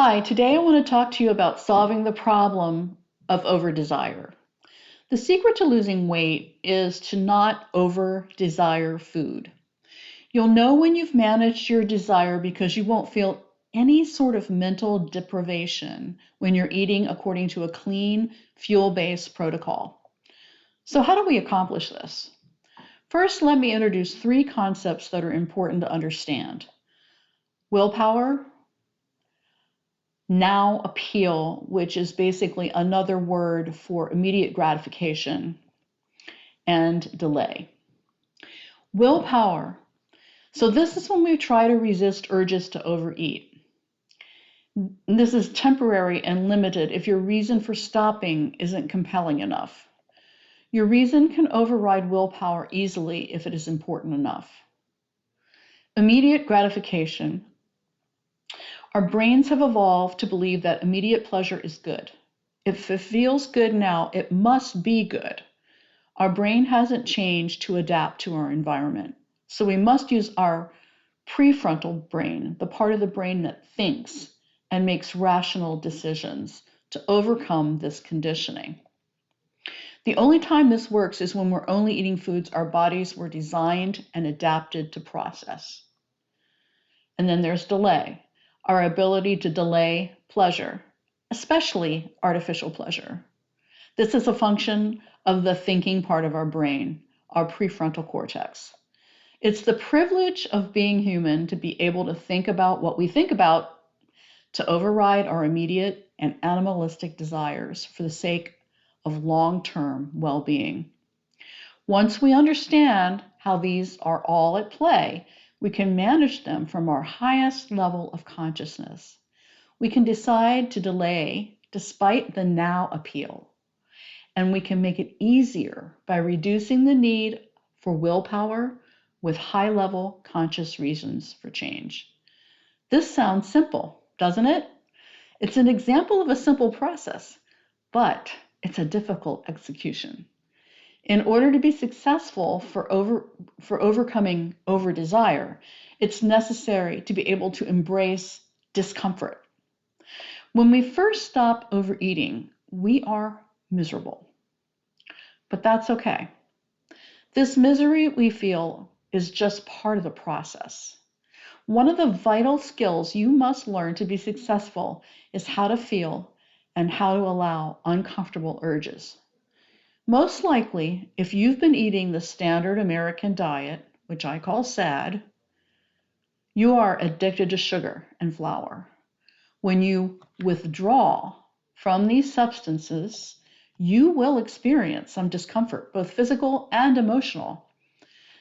Hi, today I want to talk to you about solving the problem of overdesire. The secret to losing weight is to not over-desire food. You'll know when you've managed your desire because you won't feel any sort of mental deprivation when you're eating according to a clean, fuel-based protocol. So how do we accomplish this? First, let me introduce three concepts that are important to understand. Willpower, now appeal, which is basically another word for immediate gratification, and delay. Willpower. So this is when we try to resist urges to overeat. This is temporary and limited if your reason for stopping isn't compelling enough. Your reason can override willpower easily if it is important enough. Immediate gratification. Our brains have evolved to believe that immediate pleasure is good. If it feels good now, it must be good. Our brain hasn't changed to adapt to our environment. So we must use our prefrontal brain, the part of the brain that thinks and makes rational decisions, to overcome this conditioning. The only time this works is when we're only eating foods our bodies were designed and adapted to process. And then there's delay, our ability to delay pleasure, especially artificial pleasure. This is a function of the thinking part of our brain, our prefrontal cortex. It's the privilege of being human to be able to think about what we think about, to override our immediate and animalistic desires for the sake of long-term well-being. Once we understand how these are all at play, we can manage them from our highest level of consciousness. We can decide to delay despite the now appeal. And we can make it easier by reducing the need for willpower with high-level conscious reasons for change. This sounds simple, doesn't it? It's an example of a simple process, but it's a difficult execution. In order to be successful for overcoming over-desire, it's necessary to be able to embrace discomfort. When we first stop overeating, we are miserable. But that's okay. This misery we feel is just part of the process. One of the vital skills you must learn to be successful is how to feel and how to allow uncomfortable urges. Most likely, if you've been eating the standard American diet, which I call SAD, you are addicted to sugar and flour. When you withdraw from these substances, you will experience some discomfort, both physical and emotional.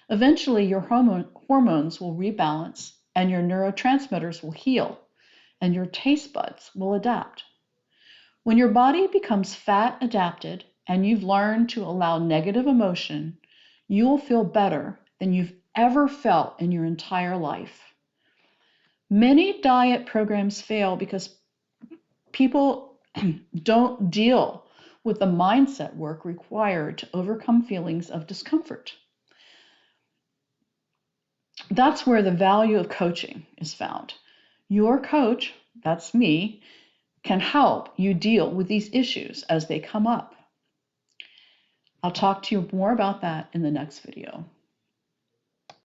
Eventually, your hormones will rebalance and your neurotransmitters will heal and your taste buds will adapt. When your body becomes fat adapted and you've learned to allow negative emotion, you will feel better than you've ever felt in your entire life. Many diet programs fail because people don't deal with the mindset work required to overcome feelings of discomfort. That's where the value of coaching is found. Your coach, that's me, can help you deal with these issues as they come up. I'll talk to you more about that in the next video.